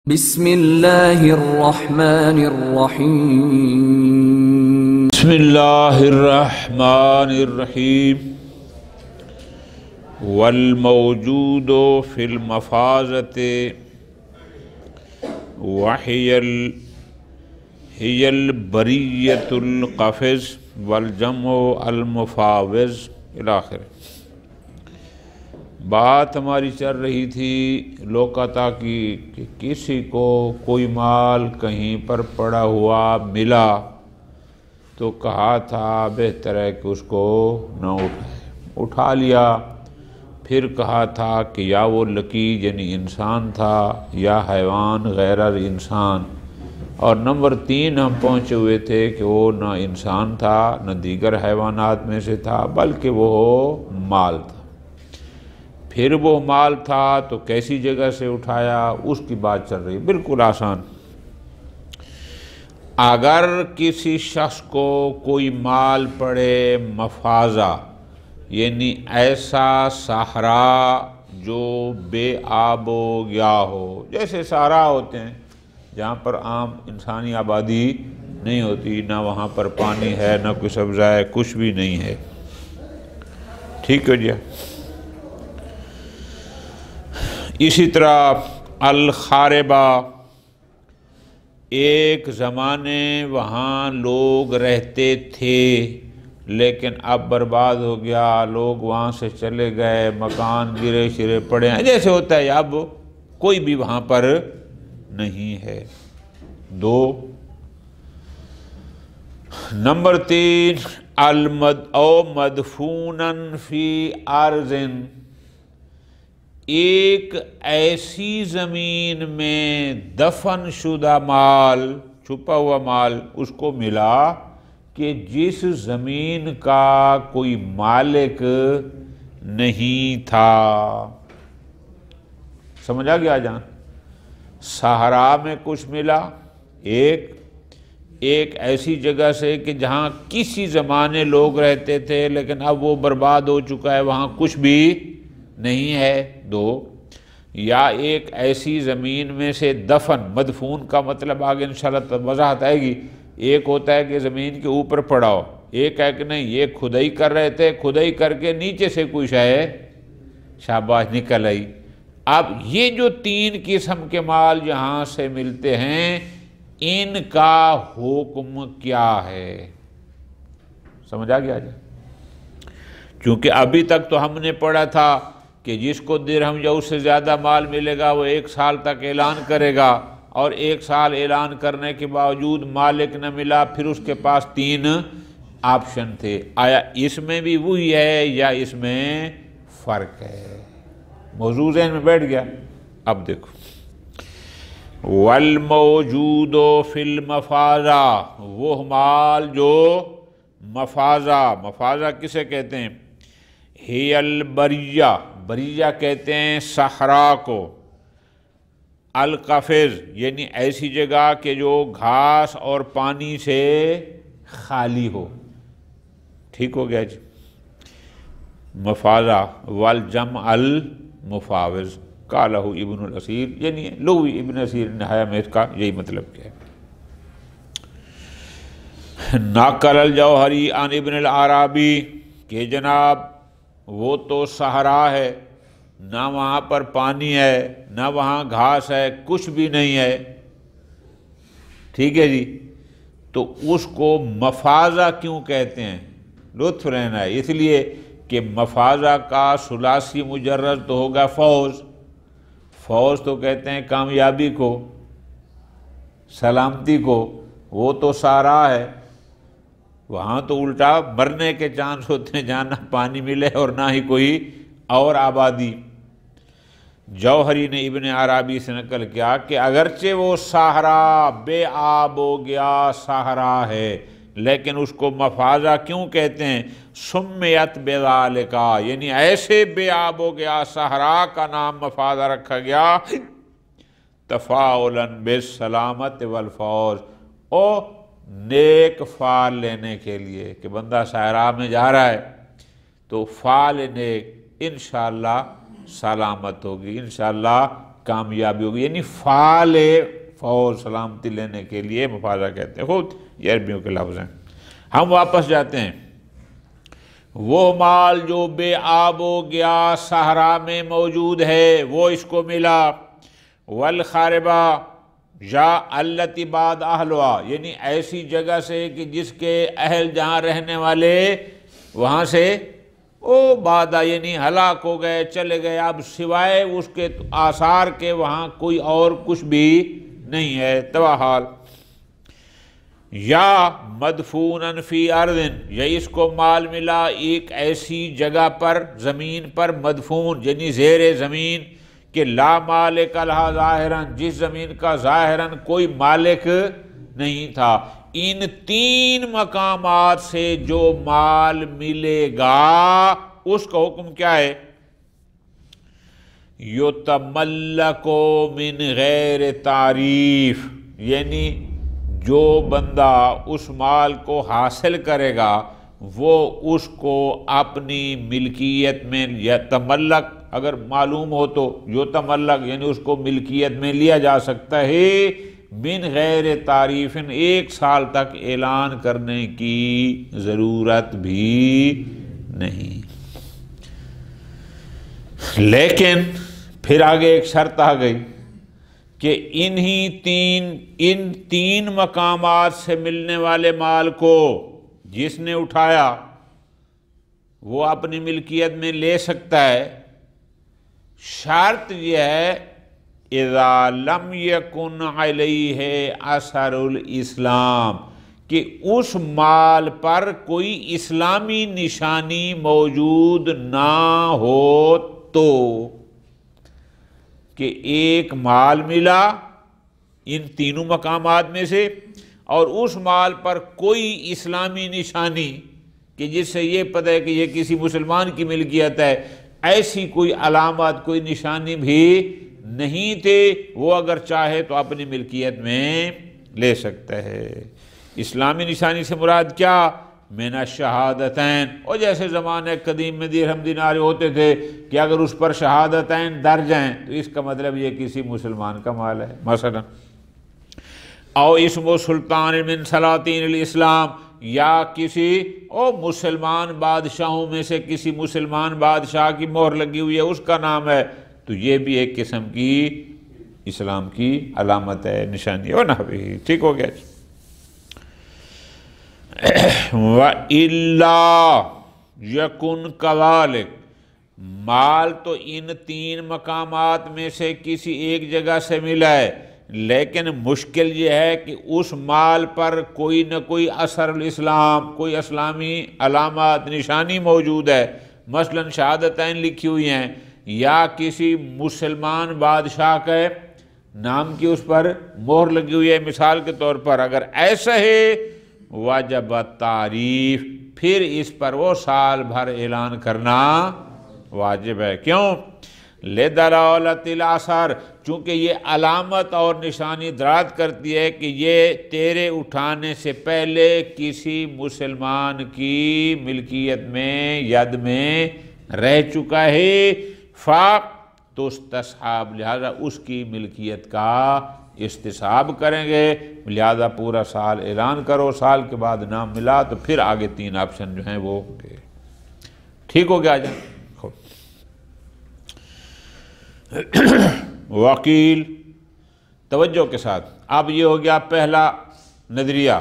بسم اللہ الرحمن الرحیم بسم اللہ الرحمن الرحیم والموجود فی المفازۃ ہی البریۃ القفز والجمع المفاوض الی آخر۔ بات ہماری چل رہی تھی لوکتا کی کہ کسی کو کوئی مال کہیں پر پڑا ہوا ملا تو کہا تھا بہتر ہے کہ اس کو نہ اٹھا لیا، پھر کہا تھا کہ یا وہ لقیط یعنی انسان تھا یا حیوان غیر انسان، اور نمبر 3 ہم پہنچے ہوئے تھے کہ وہ نہ انسان تھا نہ دیگر حیوانات میں سے تھا بلکہ وہ مال تھا۔ پھر وہ مال تھا تو کیسی جگہ سے اٹھایا اس کی بات چل رہی، بالکل آسان۔ اگر کسی شخص کو کوئی مال پڑے مفازہ یعنی ایسا صحرا جو بے آب و گیا ہو، جیسے صحرا ہوتے ہیں جہاں پر عام انسانی آبادی نہیں ہوتی، نہ وہاں پر پانی ہے نہ کوئی سبزہ ہے، کچھ بھی نہیں ہے، ٹھیک ہے جی۔ اسی طرح الخاربہ، ایک زمانے وہاں لوگ رہتے تھے لیکن اب برباد ہو گیا، لوگ وہاں سے چلے گئے، مکان گرے شرے پڑے ہیں، جیسے ہوتا ہے اب کوئی بھی وہاں پر نہیں ہے۔ 2 نمبر 3 مدفونا فی ارض، ایک ایسی زمین میں دفن شدہ مال، چھپا ہوا مال اس کو ملا کہ جس زمین کا کوئی مالک نہیں تھا۔ سمجھ آ گیا جان؟ صحرا میں کچھ ملا، ایک ایسی جگہ سے کہ جہاں کسی زمانے لوگ رہتے تھے لیکن اب وہ برباد ہو چکا ہے، وہاں کچھ بھی نہیں ہے۔ 2 یا ایک ایسی زمین میں سے دفن، مدفون کا مطلب آگے انشاءاللہ وضاحت آئے گی، ایک ہوتا ہے کہ زمین کے اوپر پڑا ہو، ایک ہے کہ نہیں یہ کھدائی کر رہے تھے، کھدائی کر کے نیچے سے کچھ ہے شاباش نکل آئی۔ اب یہ جو 3 قسم کے مال یہاں سے ملتے ہیں ان کا حکم کیا ہے؟ سمجھ آ گیا جی؟ چونکہ ابھی تک تو ہم نے پڑھا تھا کہ جس کو درہم یا اس سے زیادہ مال ملے گا وہ 1 سال تک اعلان کرے گا، اور 1 سال اعلان کرنے کے باوجود مالک نہ ملا، پھر اس کے پاس 3 آپشن تھے۔ آیا اس میں بھی وہی ہے یا اس میں فرق ہے؟ موضوع ذہن میں بیٹھ گیا؟ اب دیکھو، والموجود فی المفازہ، وہ مال جو مفازہ کسے کہتے ہیں؟ ہی البریہ، بریہ کہتے ہیں صحرا کو، القفز یعنی ایسی جگہ کہ جو گھاس اور پانی سے خالی ہو، ٹھیک ہو گیا جی؟ مفازہ والجمع المفاوض قالہ ابن الاسیر، یعنی لغوی ابن اسیر نہایا میں اس کا یہی مطلب کیا ہے۔ نقل الجوہری عن ابن العرابی کہ جناب وہ تو صحرا ہے، نہ وہاں پر پانی ہے نہ وہاں گھاس ہے، کچھ بھی نہیں ہے، ٹھیک ہے جی؟ تو اس کو مفازہ کیوں کہتے ہیں؟ لطف رہنا ہے، اس لیے کہ مفازہ کا ثلاثی مجرد تو ہوگا فوز تو کہتے ہیں کامیابی کو، سلامتی کو، وہ تو صحرا ہے، وہاں تو الٹا مرنے کے چانس ہوتے ہیں جہاں نہ پانی ملے اور نہ ہی کوئی اور آبادی۔ جوہری نے ابن عرابی سے نقل کیا کہ اگرچہ وہ صحرا بے آب و گیا صحرا ہے لیکن اس کو مفازہ کیوں کہتے ہیں؟ سمیت بذالک، یعنی ایسے بے آب و گیا صحرا کا نام مفازہ رکھا گیا تفاعلا بالسلامت والفوز، او نیک فعل لینے کے لیے کہ بندہ صحرا میں جا رہا ہے تو فعل نیک انشاءاللہ سلامت ہوگی، انشاءاللہ کامیابی ہوگی، یعنی فعال فوز سلامتی لینے کے لیے مفازہ کہتے ہیں. خود یہ عربیوں کے لفظ ہیں. ہم واپس جاتے ہیں. وہ مال جو بے آب و گیا صحرا میں موجود ہے وہ اس کو ملا. والخاربہ یا التی بعد اہلوا، یعنی ایسی جگہ سے کہ جس کے اہل جہاں رہنے والے وہاں سے بادہ یعنی ہلاک ہو گئے، چلے گئے، اب سوائے اس کے آثار کے وہاں کوئی اور کچھ بھی نہیں ہے، تباہ حال. یا مدفوناً فی ارض، یا اس کو مال ملا ایک ایسی جگہ پر، زمین پر، مدفون یعنی زیر زمین، کہ لا مالک لہا ظاہراً، جس زمین کا ظاہراً کوئی مالک نہیں تھا. ان 3 مقامات سے جو مال ملے گا اس کا حکم کیا ہے؟ یتملک من غیر تعریف، یعنی جو بندہ اس مال کو حاصل کرے گا وہ اس کو اپنی ملکیت میں، یتملک اگر معلوم ہو تو یتملک یعنی اس کو ملکیت میں لیا جا سکتا ہے، من غیر تعریف، 1 سال تک اعلان کرنے کی ضرورت بھی نہیں. لیکن پھر آگے ایک شرط آ گئی کہ ان تین مقامات سے ملنے والے مال کو جس نے اٹھایا وہ اپنی ملکیت میں لے سکتا ہے. شرط یہ ہے اذا لم یکن علیہ اثر الاسلام، کہ اس مال پر کوئی اسلامی نشانی موجود نہ ہو. تو کہ ایک مال ملا ان تینوں مقامات میں سے اور اس مال پر کوئی اسلامی نشانی کہ جس سے یہ پتہ ہے کہ یہ کسی مسلمان کی ملکیت ہے، ایسی کوئی علامات، کوئی نشانی بھی نہیں تھے، وہ اگر چاہے تو اپنی ملکیت میں لے سکتا ہے. اسلامی نشانی سے مراد کیا؟ من الشہادتین، اور جیسے زمانے قدیم میں درہم دینار ہوتے تھے کہ اگر اس پر شہادتین درج ہیں تو اس کا مطلب یہ کسی مسلمان کا مال ہے. مثلا او اسم سلطان من سلاطین الاسلام، یا کسی مسلمان بادشاہوں میں سے کسی مسلمان بادشاہ کی مہر لگی ہوئی ہے اس کا نام ہے، تو یہ بھی ایک قسم کی اسلام کی علامت ہے، نشانی ہے. نا بھی ٹھیک ہو گیا. وَإِلَّا يَكُنْ كَذَلِكَ، مال تو ان 3 مقامات میں سے کسی ایک جگہ سے ملا ہے، لیکن مشکل یہ ہے کہ اس مال پر کوئی نہ کوئی اثر الاسلام، کوئی اسلامی علامات نشانی موجود ہے. مثلا شہادتین لکھی ہوئی ہیں یا کسی مسلمان بادشاہ کے نام کی اس پر مہر لگی ہوئی ہے مثال کے طور پر. اگر ایسا ہے واجب تعریف، پھر اس پر وہ سال بھر اعلان کرنا واجب ہے. کیوں؟ لدلالت الاثر، چونکہ یہ علامت اور نشانی دلالت کرتی ہے کہ یہ تیرے اٹھانے سے پہلے کسی مسلمان کی ملکیت میں، ید میں رہ چکا ہے. تو استصحاب، لہذا اس کی ملکیت کا استصحاب کریں گے. لہذا پورا سال اعلان کرو، سال کے بعد نام ملا تو پھر آگے 3 آپشن جو ہیں وہ ہوں گے. ٹھیک ہو گیا جائیں. وکیل، توجہ کے ساتھ، اب یہ ہو گیا پہلا نظریہ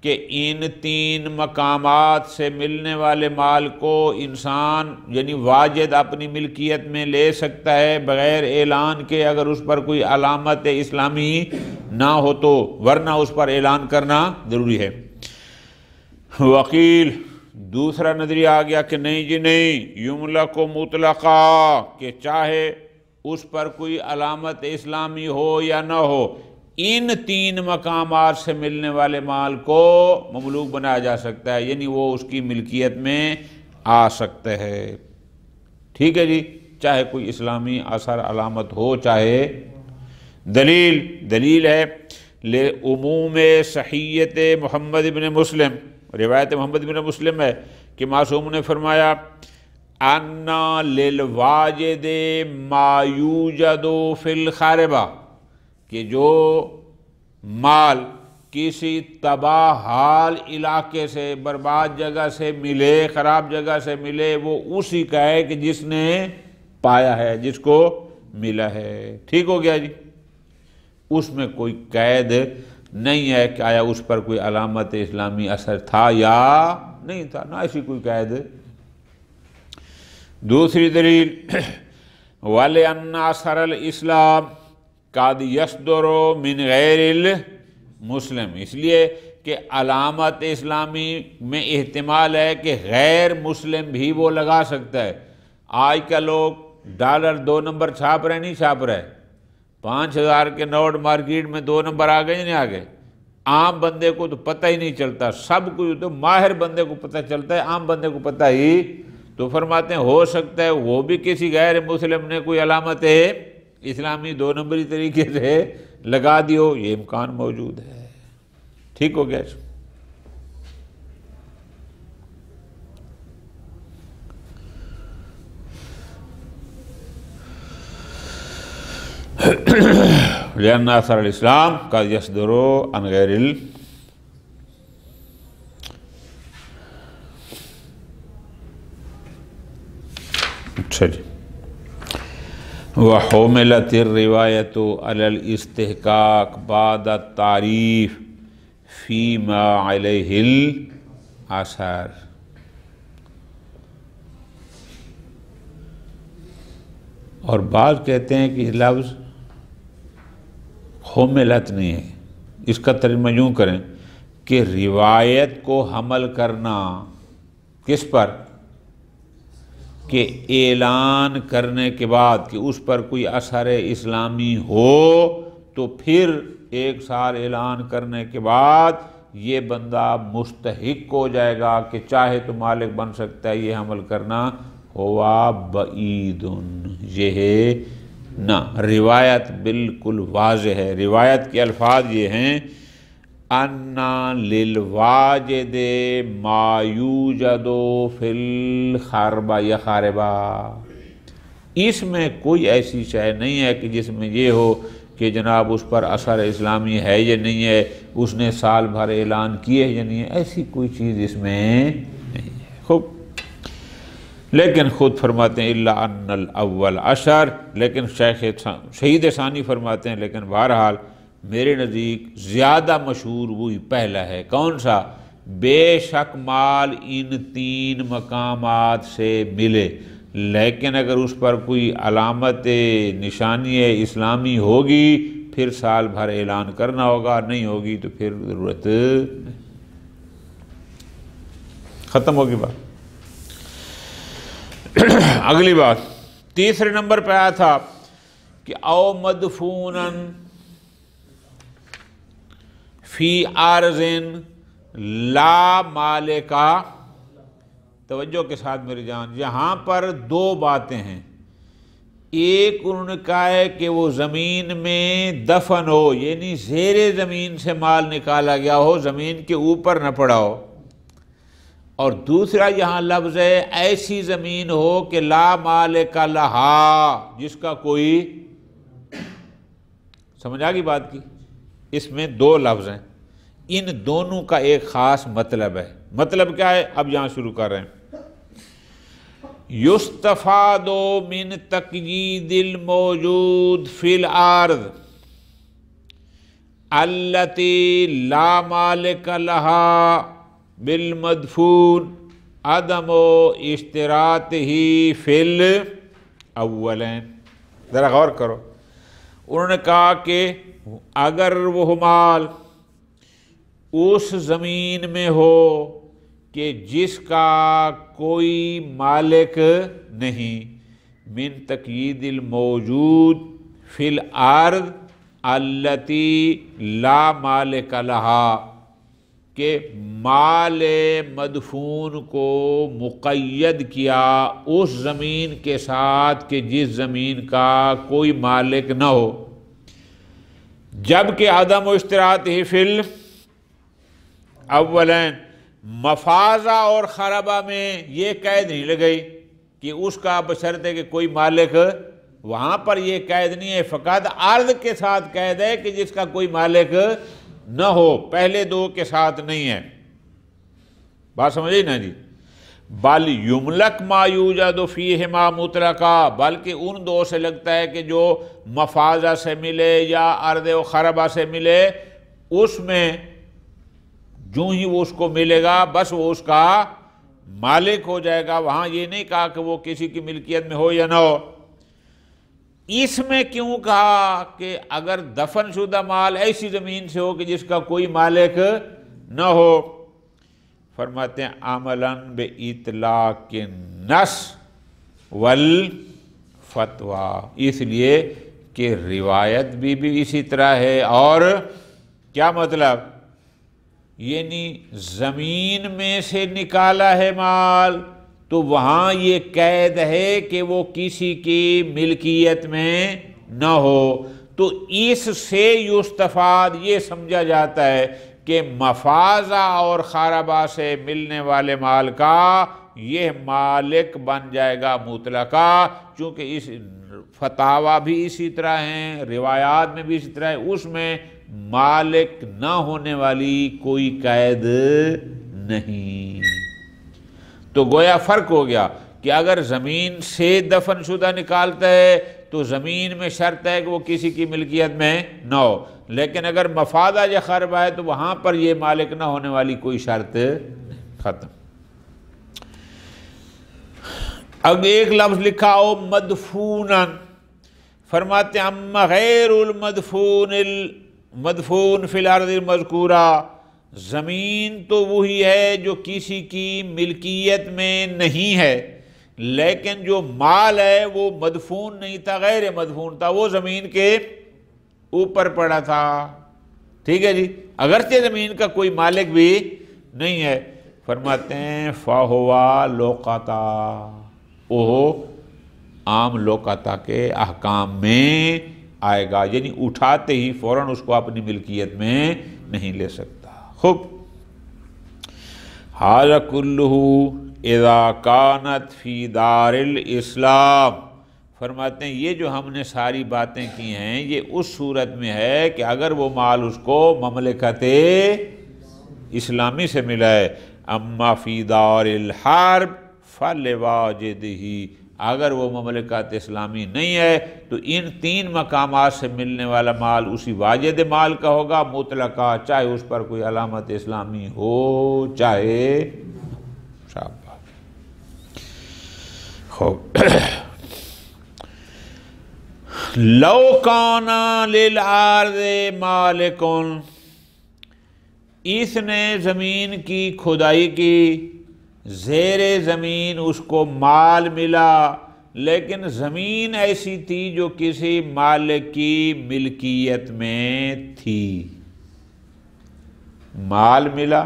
کہ ان 3 مقامات سے ملنے والے مال کو انسان یعنی واجد اپنی ملکیت میں لے سکتا ہے بغیر اعلان کے، اگر اس پر کوئی علامت اسلامی نہ ہو تو، ورنہ اس پر اعلان کرنا ضروری ہے. وکیل، دوسرا نظریہ آ گیا کہ نہیں جی نہیں، یملک مطلقا، کہ چاہے اس پر کوئی علامت اسلامی ہو یا نہ ہو، ان 3 مقامات سے ملنے والے مال کو مملوک بنایا جا سکتا ہے، یعنی وہ اس کی ملکیت میں آ سکتا ہے. ٹھیک ہے جی، چاہے کوئی اسلامی اثر علامت ہو چاہے. دلیل ہے لعموم صحیحیت محمد بن مسلم، روایت محمد بن مسلم ہے کہ معصوم نے فرمایا انا للواجد ما یوجد فی الخاربہ، کہ جو مال کسی تباہ حال علاقے سے، برباد جگہ سے ملے، خراب جگہ سے ملے، وہ اسی کا ہے کہ جس نے پایا ہے، جس کو ملا ہے۔ ٹھیک ہو گیا جی؟ اس میں کوئی قید نہیں ہے کہ آیا اس پر کوئی علامت اسلامی اثر تھا یا نہیں تھا، نہ ایسی کوئی قید۔ دوسری دلیل وَلِأَنَّ أَثَرَ الْإِسْلَامِ قَدْ يَصْدُرُ مِنْ غَيْرِ الْمُسْلِمِ، اس لیے کہ علامت اسلامی میں احتمال ہے کہ غیر مسلم بھی وہ لگا سکتا ہے۔ آج کا لوگ ڈالر 2 نمبر چھاپ رہے، نہیں چھاپ رہے، 5000 کے نوٹ مارکیٹ میں 2 نمبر آ گئے نہیں آ گئے، عام بندے کو تو پتہ ہی نہیں چلتا، سب کو تو ماہر بندے کو پتہ چلتا ہے، عام بندے کو پتہ ہی۔ تو فرماتے ہیں ہو سکتا ہے وہ بھی کسی غیر مسلم نے کوئی علامت اسلامی 2 نمبری طریقے سے لگا دی ہو، یہ امکان موجود ہے۔ ٹھیک ہو گیا؟ لأن أثر الإسلام قد يصدر عن غير اچھا جی۔ وحملت الروایت علی الاستحقاق بعد التعریف فیما علیہ الاثر، اور بعض کہتے ہیں کہ یہ لفظ حملت نہیں ہے، اس کا ترجمہ یوں کریں کہ روایت کو حمل کرنا کس پر، کہ اعلان کرنے کے بعد کہ اس پر کوئی اثر اسلامی ہو تو پھر 1 سال اعلان کرنے کے بعد یہ بندہ مستحق ہو جائے گا کہ چاہے تو مالک بن سکتا ہے، یہ عمل کرنا ہوا بعید، یہ ہے نہ۔ روایت بالکل واضح ہے، روایت کے الفاظ یہ ہیں انا للواجد ما یوجد فی الخربہ یا خاربہ، اس میں کوئی ایسی شے نہیں ہے کہ جس میں یہ ہو کہ جناب اس پر اثر اسلامی ہے یا نہیں ہے، اس نے سال بھر اعلان کیے یا نہیں ہے، ایسی کوئی چیز اس میں نہیں ہے۔ خوب، لیکن خود فرماتے ہیں الا ان الاول عشر، لیکن شہید ثانی فرماتے ہیں لیکن بہرحال میرے نزدیک زیادہ مشہور وہی پہلا ہے۔ کون سا؟ بے شک مال ان 3 مقامات سے ملے، لیکن اگر اس پر کوئی علامت نشانی اسلامی ہوگی پھر سال بھر اعلان کرنا ہوگا، نہیں ہوگی تو پھر ضرورت نہیں۔ ختم ہوگی بات۔ اگلی بات 3 نمبر پہ آیا تھا کہ او مدفونن فی ارض لا مالکا، توجہ کے ساتھ میری جان، یہاں پر 2 باتیں ہیں۔ ایک انہوں نے کہا ہے کہ وہ زمین میں دفن ہو، یعنی زیر زمین سے مال نکالا گیا ہو، زمین کے اوپر نہ پڑا ہو، اور دوسرا یہاں لفظ ہے ایسی زمین ہو کہ لا مالک لہا، جس کا کوئی، سمجھ آ گئی بات کی؟ اس میں 2 لفظ ہیں، ان دونوں کا ایک خاص مطلب ہے۔ مطلب کیا ہے؟ اب یہاں شروع کر رہے ہیں۔ یستفاد من تقیید الموجود فی الارض التی لا مالک لہا بالمدفون عدم اشتراطہ فی الاولین۔ ذرا غور کرو، انہوں نے کہا کہ اگر وہ مال اس زمین میں ہو کہ جس کا کوئی مالک نہیں، من تقیید الموجود فی الارض التی لا مالک لہا، کہ مال مدفون کو مقید کیا اس زمین کے ساتھ کہ جس زمین کا کوئی مالک نہ ہو، جبکہ عدم و اشتراط ہی فی الاولین، مفازہ اور خربہ میں یہ قید نہیں لگئی کہ اس کا بشرط ہے کہ کوئی مالک، وہاں پر یہ قید نہیں ہے، فقط عرض کے ساتھ قید ہے کہ جس کا کوئی مالک نہ ہو، پہلے دو کے ساتھ نہیں ہے۔ بات سمجھے نا جی؟ بل یملک ما یوجد فیہما مطلقا، بلکہ ان دو سے لگتا ہے کہ جو مفازہ سے ملے یا ارض و خربہ سے ملے، اس میں جو ہی وہ اس کو ملے گا بس وہ اس کا مالک ہو جائے گا۔ وہاں یہ نہیں کہا کہ وہ کسی کی ملکیت میں ہو یا نہ ہو۔ اس میں کیوں کہا کہ اگر دفن شدہ مال ایسی زمین سے ہو کہ جس کا کوئی مالک نہ ہو؟ فرماتے ہیں عملاً بِإِطْلَاقِ النَّص وَالْفَتْوَى، اس لیے کہ روایت بھی اسی طرح ہے، اور کیا مطلب؟ یعنی زمین میں سے نکالا ہے مال تو وہاں یہ قید ہے کہ وہ کسی کی ملکیت میں نہ ہو، تو اس سے یستفاد یہ سمجھا جاتا ہے کہ مفازہ اور خاربہ سے ملنے والے مال کا یہ مالک بن جائے گا مطلقہ، چونکہ اس فتاویٰ بھی اسی طرح ہیں، روایات میں بھی اسی طرح ہے، اس میں مالک نہ ہونے والی کوئی قید نہیں۔ تو گویا فرق ہو گیا کہ اگر زمین سے دفن شدہ نکالتا ہے تو زمین میں شرط ہے کہ وہ کسی کی ملکیت میں نہ ہو، لیکن اگر مفادہ یا خربہ ہے تو وہاں پر یہ مالک نہ ہونے والی کوئی شرط ختم۔ اب ایک لفظ لکھا ہو مدفوناً، فرماتے ہیں اما غیر المدفون فی الارض المذکورہ، زمین تو وہی ہے جو کسی کی ملکیت میں نہیں ہے، لیکن جو مال ہے وہ مدفون نہیں تھا، غیر مدفون تھا، وہ زمین کے اوپر پڑا تھا، ٹھیک ہے جی، اگرچہ زمین کا کوئی مالک بھی نہیں ہے۔ فرماتے ہیں فَهُوَ لُقَطَةٌ، وہ عام لوقطہ کے احکام میں آئے گا، یعنی اٹھاتے ہی فوراً اس کو اپنی ملکیت میں نہیں لے سکتا۔ خوب، هَذَا كُلُّهُ اِذَا كَانَتْ فِي دَارِ الْإِسْلَامِ، فرماتے ہیں یہ جو ہم نے ساری باتیں کی ہیں یہ اس صورت میں ہے کہ اگر وہ مال اس کو مملکت اسلامی سے ملا ہے، اما فی دار الحرب فلواجدہ، اگر وہ مملکت اسلامی نہیں ہے تو ان تین مقامات سے ملنے والا مال اسی واجد مال کا ہوگا مطلقہ، چاہے اس پر کوئی علامت اسلامی ہو چاہے خوب۔ لو کان للارض مالکن، اس نے زمین کی کھدائی کی، زیر زمین اس کو مال ملا، لیکن زمین ایسی تھی جو کسی مالک کی ملکیت میں تھی، مال ملا،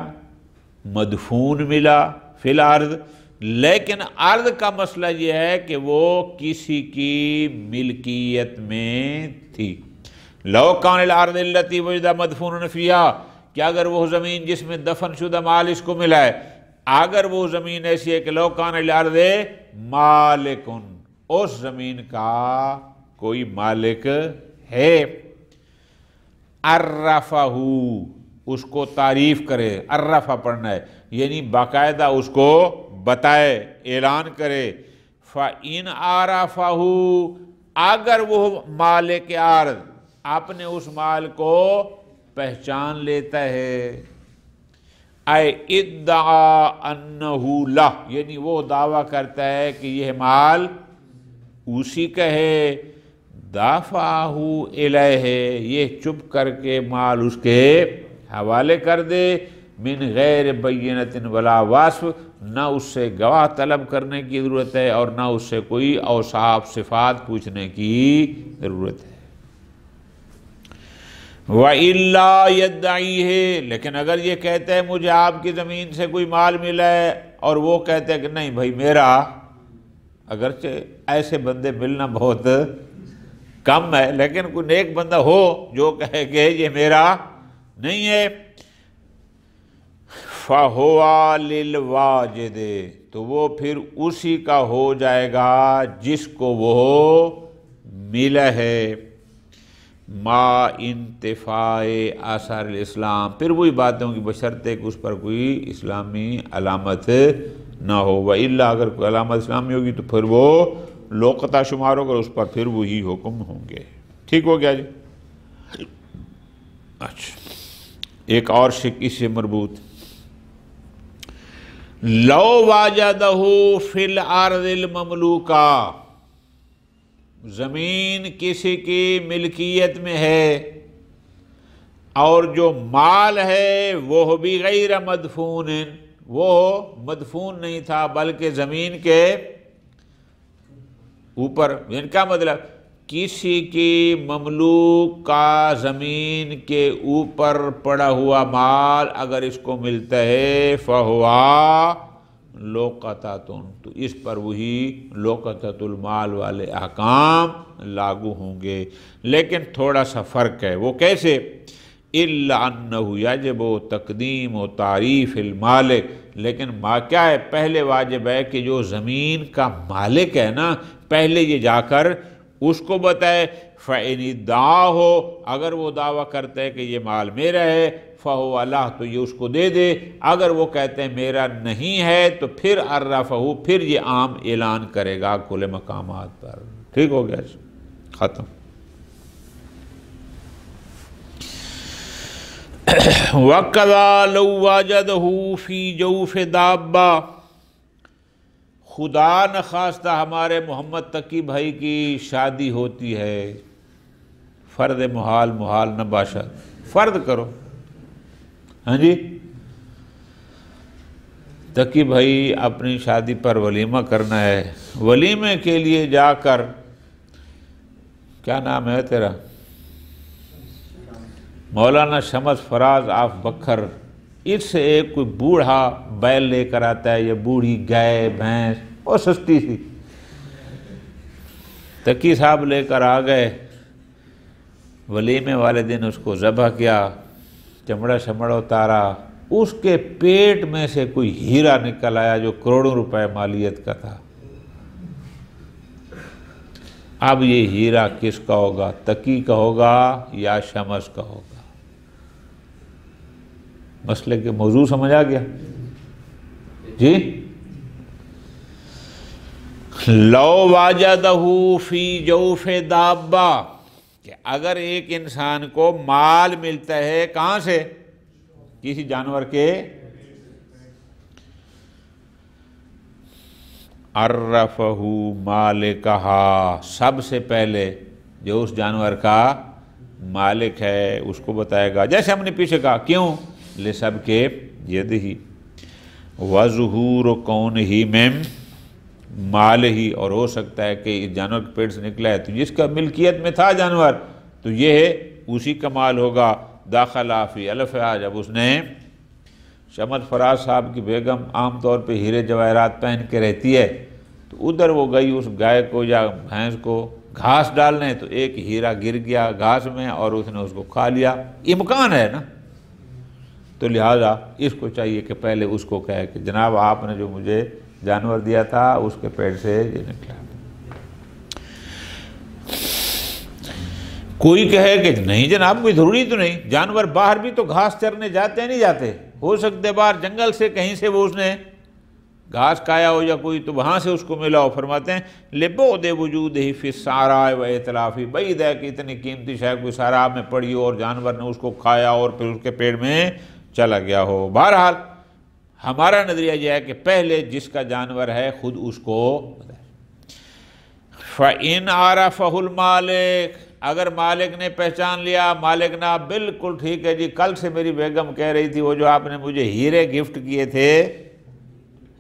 مدفون ملا فی الارض، لیکن ارض کا مسئلہ یہ ہے کہ وہ کسی کی ملکیت میں تھی۔ لو کان الارض التی وجد مدفون فیہا، کہ اگر وہ زمین جس میں دفن شدہ مال اس کو ملا ہے، اگر وہ زمین ایسی ہے کہ لو کان الارض مالکن، اس زمین کا کوئی مالک ہے، عرفہ، اس کو تعریف کرے، عرفہ پڑھنا ہے یعنی باقاعدہ اس کو بتائے، اعلان کرے، فَإِنْ عَرَفَهُ، اگر وہ مالک ارض اپنے اس مال کو پہچان لیتا ہے، اے ادعا انہ لہ، یعنی وہ دعویٰ کرتا ہے کہ یہ مال اسی کا ہے، دافعہ الیہ، یہ چپ کر کے مال اس کے حوالے کر دے، من غیر بینۃ ولا وصف، نہ اس سے گواہ طلب کرنے کی ضرورت ہے اور نہ اس سے کوئی اوصاف صفات پوچھنے کی ضرورت ہے۔ وَإِلَّا يَدَّعِيهِ، لیکن اگر یہ کہتے ہیں مجھے آپ کی زمین سے کوئی مال ملا ہے، اور وہ کہتے ہیں کہ نہیں بھائی میرا، اگرچہ ایسے بندے ملنا بہت کم ہے، لیکن کوئی نیک بندہ ہو جو کہے کہ یہ میرا نہیں ہے، فَهُوَ لِلْوَاجِدِ، تو وہ پھر اسی کا ہو جائے گا جس کو وہ ملا ہے، ما انتفاع آثار الاسلام، پھر وہی باتوں کی بشرطے کہ اس پر کوئی اسلامی علامت نہ ہو، وَإِلَّا اگر کوئی علامت اسلامی ہوگی تو پھر وہ لوقطہ شمار ہوگا، اس پر پھر وہی حکم ہوں گے۔ ٹھیک ہو گیا جی؟ اچھا، ایک اور شک اس سے مربوط، لو واجدہ فی الارض المملوکہ، زمین کسی کی ملکیت میں ہے اور جو مال ہے وہ بھی غیر مدفون، وہ مدفون نہیں تھا بلکہ زمین کے اوپر، ان کا مطلب کسی کی مملوک کا زمین کے اوپر پڑا ہوا مال اگر اس کو ملتا ہے فَهُوَ لوقطۃ، تو اس پر وہی لوقطۃ المال والے احکام لاگو ہوں گے، لیکن تھوڑا سا فرق ہے، وہ کیسے؟ إِلَّا أَنَّهُ يَجِبُ تَقْدِيمُ تَعْرِيفِ الْمَالِكِ، لیکن کیا ہے؟ پہلے واجب ہے کہ جو زمین کا مالک ہے نا، پہلے یہ جا کر اس کو بتائے، فَإِنِ ادَّعَاهُ، اگر وہ دعویٰ کرتا ہے کہ یہ مال میرا ہے، فَهُوَ لَهُ، تو یہ اس کو دے دے، اگر وہ کہتے ہیں میرا نہیں ہے تو پھر عرفہ، پھر یہ عام اعلان کرے گا کل مقامات پر۔ ٹھیک ہو گیا، ختم۔ وَقَضَى لَوْ وَجَدَهُ فِي جَوْفِ دَابَّةٍ، خدا نخواستہ ہمارے محمد تقی بھائی کی شادی ہوتی ہے، فرد محال محال نہ باشد، فرد کرو، ہاں جی، تقی بھائی اپنی شادی پر ولیمہ کرنا ہے، ولیمے کے لیے جا کر، کیا نام ہے تیرا؟ مولانا شمس فراز آف بکھر، اس سے ایک کوئی بوڑھا بیل لے کر آتا ہے یا بوڑھی گائے بھینس، بہت سستی سی، تقی صاحب لے کر آ گئے، ولیمے والے دن اس کو ذبح کیا، چمڑا شمڑا اتارا، اس کے پیٹ میں سے کوئی ہیرا نکل آیا جو کروڑوں روپے مالیت کا تھا۔ اب یہ ہیرا کس کا ہوگا؟ تقی کا ہوگا یا شمس کا ہوگا؟ مسئلے کے موضوع سمجھ آ گیا جی؟ لو واجدہ فی جوف دابہ، کہ اگر ایک انسان کو مال ملتا ہے کہاں سے؟ کسی جانور کے، عرفہ مالکہا، سب سے پہلے جو اس جانور کا مالک ہے اس کو بتائے گا، جیسے ہم نے پیچھے کہا، کیوں؟ لسب کے یدہی وظہور کونہی من مال ہی، اور ہو سکتا ہے کہ اس جانور کے پیٹ سے نکلا ہے تو جس کا ملکیت میں تھا جانور تو یہ ہے اسی کا مال ہوگا۔ داخلہ فی الفا، جب اس نے، شمس فراز صاحب کی بیگم عام طور پہ ہیرے جواہرات پہن کے رہتی ہے، تو ادھر وہ گئی اس گائے کو یا بھینس کو گھاس ڈالنے، تو ایک ہیرا گر گیا گھاس میں اور اس نے اس کو کھا لیا، امکان ہے نا، تو لہٰذا اس کو چاہیے کہ پہلے اس کو کہے کہ جناب آپ نے جو مجھے جانور دیا تھا اس کے پیٹ سے یہ نکلا۔ کوئی کہے کہ نہیں جناب کوئی ضروری تو نہیں، جانور باہر بھی تو گھاس چرنے جاتے ہیں، نہیں جاتے، ہو سکتے باہر جنگل سے کہیں سے وہ اس نے گھاس کھایا ہو یا کوئی، تو وہاں سے اس کو ملا ہو۔ فرماتے ہیں لِبُعْدِ وُجُودِهِ فِي الصَّحْرَاءِ وَإِتْلَافِ، بعید ہے کہ اتنی قیمتی شے کوئی صحرا میں پڑی ہو اور جانور نے اس کو کھایا اور پھر اس کے پیٹ میں چلا گیا ہو۔ بہرحال ہمارا نظریہ یہ ہے کہ پہلے جس کا جانور ہے خود اس کو فَإِنْ عَرَفَهُ الْمَالِكُ، اگر مالک نے پہچان لیا، مالک نے بالکل ٹھیک ہے جی، کل سے میری بیگم کہہ رہی تھی وہ جو آپ نے مجھے ہیرے گفٹ کیے تھے،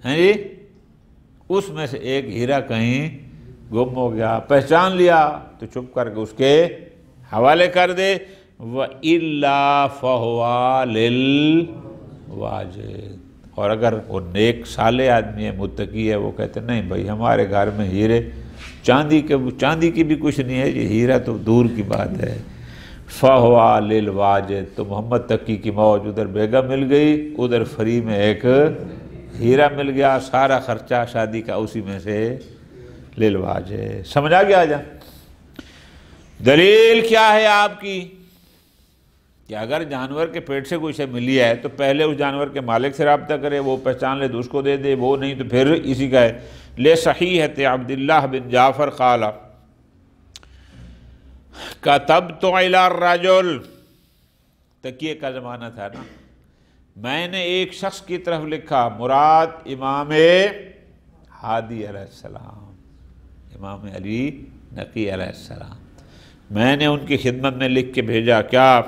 ہیں جی، اس میں سے ایک ہیرا کہیں گم ہو گیا، پہچان لیا تو چپ کر کے اس کے حوالے کر دے۔ وَإِلَّا فَهُوَ لِلْوَاجِدِ، اور اگر وہ نیک صالح آدمی ہے، متقی ہے، وہ کہتے ہیں نہیں بھائی ہمارے گھر میں ہیرے چاندی کی بھی کچھ نہیں ہے، یہ ہیرا تو دور کی بات ہے، فہوا للواجد، تو محمد تقی کی موج، ادھر بیگم مل گئی، ادھر فری میں ایک ہیرا مل گیا، سارا خرچہ شادی کا اسی میں سے للواجد۔ سمجھ آ گیا؟ جا دلیل کیا ہے آپ کی کہ اگر جانور کے پیٹ سے کوئی شے ملی ہے تو پہلے اس جانور کے مالک سے رابطہ کرے، وہ پہچان لے تو اس کو دے دے، وہ نہیں تو پھر اسی کا ہے۔ لے صحیحۃ عبداللہ بن جعفر قال کتبت الی الرجل، تکیے کا زمانہ تھا نا، میں نے ایک شخص کی طرف لکھا، مراد امام ہادی علیہ السلام، امام علی نقی علیہ السلام، میں نے ان کی خدمت میں لکھ کے بھیجا، کیا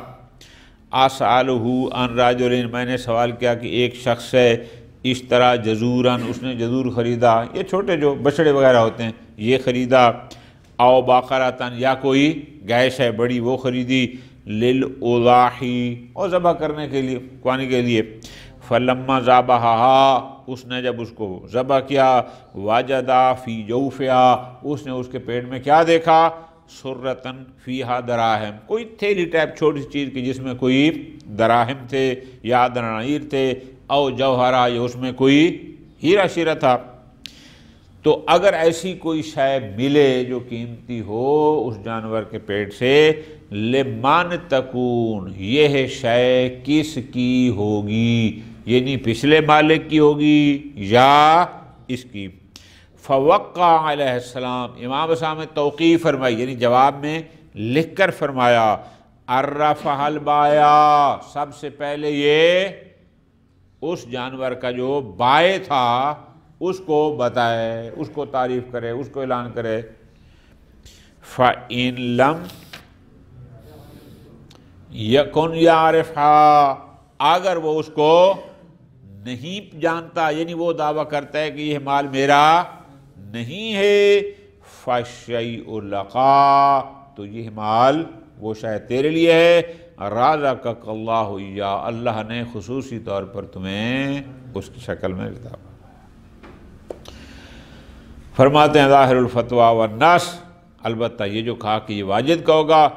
اسالہ عن رجل، میں نے سوال کیا کہ ایک شخص ہے اشترا جزوراً، اس نے جزور خریدا، یہ چھوٹے جو بچڑے وغیرہ ہوتے ہیں یہ خریدا، او باقراتن، یا کوئی گیس ہے بڑی وہ خریدی، للاضاحی، اور ذبح کرنے کے لیے، قربانی کے لیے، فلما ذبحہا، اس نے جب اس کو ذبح کیا، وجدا فی جوفہا، اس نے اس کے پیٹ میں کیا دیکھا، سرتن فیہا دراہم، کوئی تھیلی ٹائپ چھوٹی چیز کی جس میں کوئی دراہم تھے یا دنانیر تھے، او جوہرہ، یا اس میں کوئی ہیرا شیرہ تھا۔ تو اگر ایسی کوئی شے ملے جو قیمتی ہو اس جانور کے پیٹ سے، لمن تکون، یہ شے کس کی ہوگی، یعنی پچھلے مالک کی ہوگی یا اس کی۔ فوقع علیہ السلام، امام السلام نے توقیع فرمائی، یعنی جواب میں لکھ کر فرمایا، عرفہ البائع، سب سے پہلے یہ اس جانور کا جو بائع تھا اس کو بتائے، اس کو تعریف کرے، اس کو اعلان کرے۔ فَإِن لَمْ يَكُنْ يَعْرِفْهَا، اگر وہ اس کو نہیں جانتا، یعنی وہ دعویٰ کرتا ہے کہ یہ مال میرا نہیں ہے، فَالشَّيْءُ لَقَا، تو یہ مال وہ شاید تیرے لیے ہے، رَزَقَكَ اللَّهُ إِيَّاهُ، اللہ نے خصوصی طور پر تمہیں اس کی شکل میں عطا۔ فرماتے ہیں ظاہر الفتویٰ والنص، البتہ یہ جو کہا کہ یہ واجد کا ہوگا،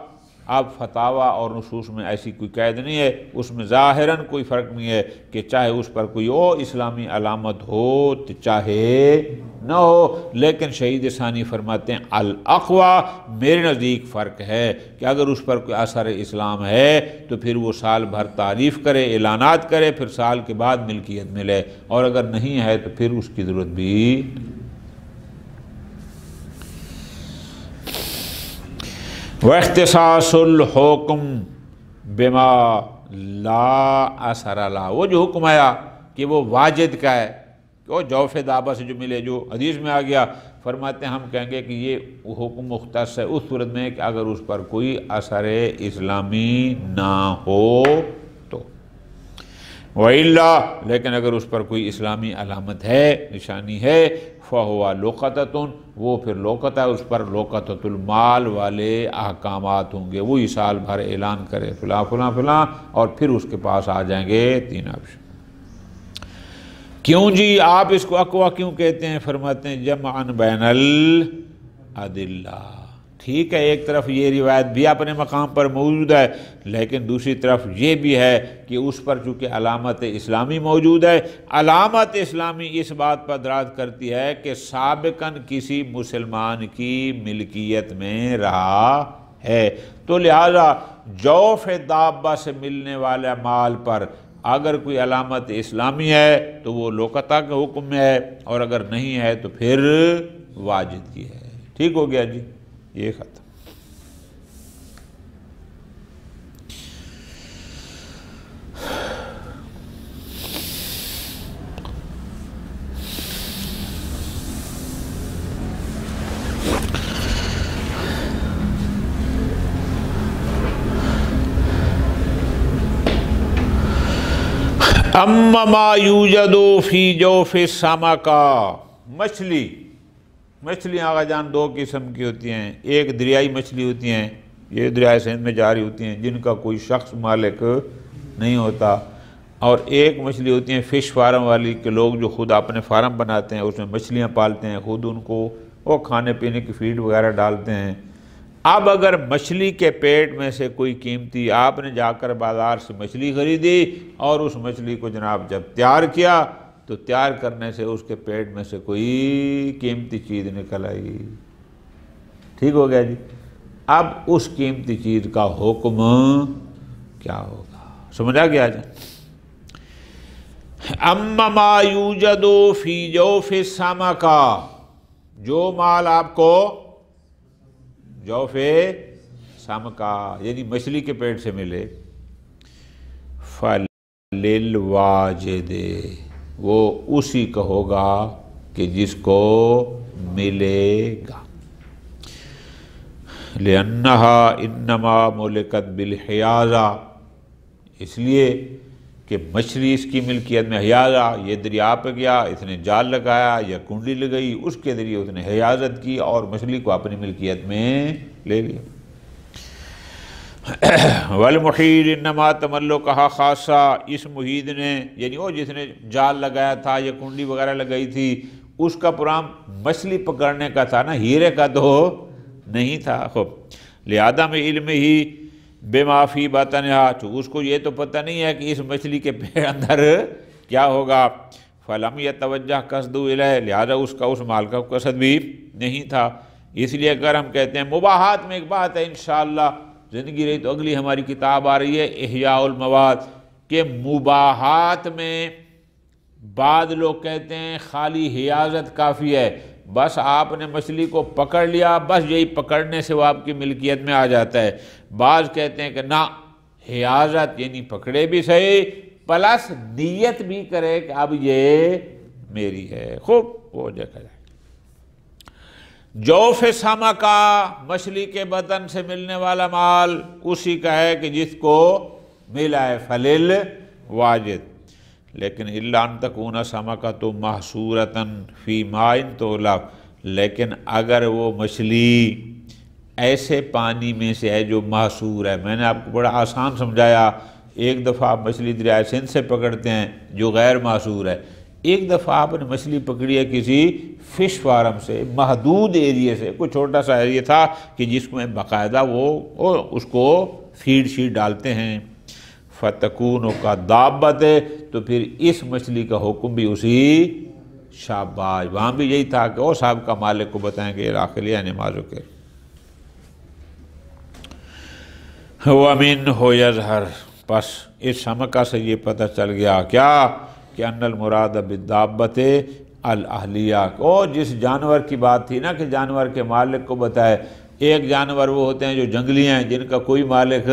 اب فتاویٰ اور نصوص میں ایسی کوئی قید نہیں ہے، اس میں ظاہراً کوئی فرق نہیں ہے کہ چاہے اس پر کوئی اور اسلامی علامت ہو تو چاہے نہ ہو، لیکن شہید ثانی فرماتے ہیں الاقویٰ، میرے نزدیک فرق ہے کہ اگر اس پر کوئی اثر اسلام ہے تو پھر وہ سال بھر تعریف کرے، اعلانات کرے، پھر سال کے بعد ملکیت ملے، اور اگر نہیں ہے تو پھر اس کی ضرورت بھی۔ واختصاص الحکم بما لا اثر له، وہ جو حکم آیا کہ وہ واجد کا ہے، کہ وہ جوف دابہ سے جو ملے، جو حدیث میں آ گیا، فرماتے ہیں ہم کہیں گے کہ یہ حکم مختص ہے اس صورت میں کہ اگر اس پر کوئی اثر اسلامی نہ ہو تو، وَإِلَّا، لیکن اگر اس پر کوئی اسلامی علامت ہے، نشانی ہے، فَهُوَ لُقَطَةٌ، وہ پھر لوقطہ، اس پر لوقطۃ المال والے احکامات ہوں گے، وہی سال بھر اعلان کرے فلاں فلاں فلاں، اور پھر اس کے پاس آ جائیں گے تین آپشن۔ کیوں جی آپ اس کو اقویٰ کیوں کہتے ہیں؟ فرماتے ہیں جمعاً بین الادلہ، ٹھیک ہے ایک طرف یہ روایت بھی اپنے مقام پر موجود ہے، لیکن دوسری طرف یہ بھی ہے کہ اس پر چونکہ علامت اسلامی موجود ہے، علامت اسلامی اس بات پر دلالت کرتی ہے کہ سابقاً کسی مسلمان کی ملکیت میں رہا ہے، تو لہذا جوف دابہ سے ملنے والے مال پر اگر کوئی علامت اسلامی ہے تو وہ لوقطہ کے حکم میں ہے، اور اگر نہیں ہے تو پھر واجد کی ہے۔ ٹھیک ہو گیا جی، یہ ختم۔ اما ما یوجد فی جوف السمکہ، مچھلیاں آقا جان دو قسم کی ہوتی ہیں، ایک دریائی مچھلی ہوتی ہیں، یہ دریائے سندھ میں جاری ہوتی ہیں، جن کا کوئی شخص مالک نہیں ہوتا، اور ایک مچھلی ہوتی ہیں فش فارم والی، کہ لوگ جو خود اپنے فارم بناتے ہیں، اس میں مچھلیاں پالتے ہیں، خود ان کو وہ کھانے پینے کی فیڈ وغیرہ ڈالتے ہیں، اب اگر مچھلی کے پیٹ میں سے کوئی قیمتی، آپ نے جا کر بازار سے مچھلی خریدی اور اس مچھلی کو جناب جب تیار کیا تو تیار کرنے سے اس کے پیٹ میں سے کوئی قیمتی چیز نکل آئی، ٹھیک ہو گیا جی۔ اب اس قیمتی چیز کا حکم کیا ہوگا، سمجھا گیا جی؟ اما ما یوجد فی جوف السمکہ، جو مال آپ کو جوف سمکہ یعنی مچھلی کے پیٹ سے ملے، فللواجد، وہ اسی کا ہوگا کہ جس کو ملے گا، لأنہا انما ملکت بالحیازہ، اس لیے کہ مچھلی اس کی ملکیت میں حیازہ، یہ دریا پہ گیا، اس نے جال لگایا یا کنڈی لگائی، اس کے ذریعے اس نے حیازت کی اور مچھلی کو اپنی ملکیت میں لے لیا۔ والمحید انما تملکہا خاصہ، اس محید نے یعنی وہ جس نے جال لگایا تھا یا کنڈی وغیرہ لگائی تھی، اس کا پرام مچھلی پکڑنے کا تھا نا، ہیرے کا تو نہیں تھا۔ خوب، لہذا میں علم ہی بے معافی بطنہا، اس کو یہ تو پتہ نہیں ہے کہ اس مچھلی کے پیٹ اندر کیا ہوگا، فلم یتوجہ قصد الیہ، لہذا اس کا اس مال کا قصد بھی نہیں تھا۔ اس لیے اگر ہم کہتے ہیں مباحات میں ایک بات ہے، انشاءاللہ زندگی رہی تو اگلی ہماری کتاب آ رہی ہے احیاء المواد، کہ مباحات میں بعض لوگ کہتے ہیں خالی حیازت کافی ہے، بس آپ نے مچھلی کو پکڑ لیا، بس یہی پکڑنے سے وہ آپ کی ملکیت میں آ جاتا ہے۔ بعض کہتے ہیں کہ نہ، حیازت یعنی پکڑے بھی صحیح پلس نیت بھی کرے کہ اب یہ میری ہے۔ خوب، وہ دیکھا جائے جوف سمکہ، مچھلی کے بدن سے ملنے والا مال اسی کا ہے کہ جس کو ملا ہے، فلیل واجد، لیکن الا ان تکون سمکۃ محصورۃ فی ماء تغلق، لیکن اگر وہ مچھلی ایسے پانی میں سے ہے جو محصور ہے، میں نے آپ کو بڑا آسان سمجھایا، ایک دفعہ آپ مچھلی دریائے سندھ سے پکڑتے ہیں جو غیر محصور ہے، ایک دفعہ آپ نے مچھلی پکڑی ہے کسی فش فارم سے، محدود ایریے سے، کوئی چھوٹا سا ایریا تھا کہ جس میں باقاعدہ وہ اس کو فیڈ شیڈ ڈالتے ہیں، فتکون کا دابت ہے، تو پھر اس مچھلی کا حکم بھی اسی شاباش، وہاں بھی یہی تھا کہ وہ صاحب کا مالک کو بتائیں گے راخلیہ نمازوں کے وَمِنْ ہو یظہر، پس اس سمکہ سے یہ پتہ چل گیا کیا کہ ان المراد بالدابت الاہلیہ، اور جس جانور کی بات تھی نا کہ جانور کے مالک کو بتائے، ایک جانور وہ ہوتے ہیں جو جنگلی ہیں جن کا کوئی مالک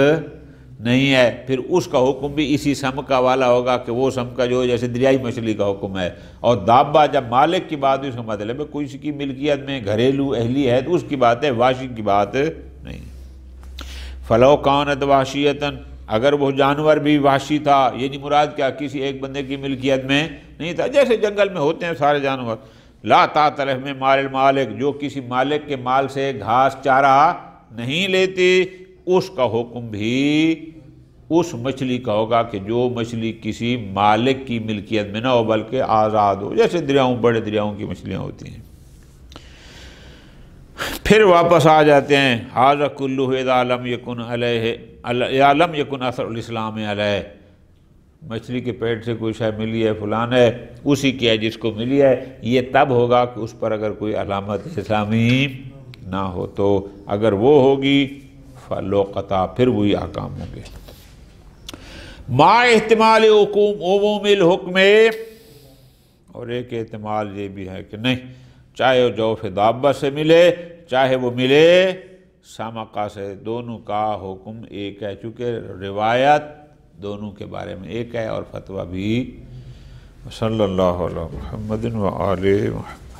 نہیں ہے، پھر اس کا حکم بھی اسی سمکہ والا ہوگا کہ وہ سمکہ جو جیسے دریائی مچھلی کا حکم ہے، اور دابہ جب مالک کی بات اس کا مطلب ہے کوئی کی ملکیت میں گھریلو اہلی ہے تو اس کی بات ہے، وحشی کی بات نہیں۔ فلو کانت وحشیتاً، اگر وہ جانور بھی وحشی تھا، یعنی مراد کیا، کسی ایک بندے کی ملکیت میں نہیں تھا، جیسے جنگل میں ہوتے ہیں سارے جانور، لا تعترف میں مال المالک، جو کسی مالک کے مال سے گھاس چارہ نہیں لیتی، اس کا حکم بھی اس مچھلی کا ہوگا کہ جو مچھلی کسی مالک کی ملکیت میں نہ ہو بلکہ آزاد ہو، جیسے دریاؤں بڑے دریاؤں کی مچھلیاں ہوتی ہیں۔ پھر واپس آ جاتے ہیں، ھذا کلہ اذا لم یکن علیہ یا لم یکن اثر الاسلام علیہ، مچھلی کے پیٹ سے کوئی شے ملی ہے فلان ہے، اسی کی ہے جس کو ملی ہے، یہ تب ہوگا کہ اس پر اگر کوئی علامت اسلامی نہ ہو، تو اگر وہ ہوگی فلوقتا، پھر وہی احکام ہوں گے۔ ما احتمال عموم الحکم، اور ایک احتمال یہ بھی ہے کہ نہیں، چاہے وہ جوف دابہ سے ملے چاہے وہ ملے سمکہ سے، دونوں کا حکم ایک ہے، چونکہ روایت دونوں کے بارے میں ایک ہے اور فتویٰ بھی۔ صلی اللہ علیہ محمد و آلہ محمد۔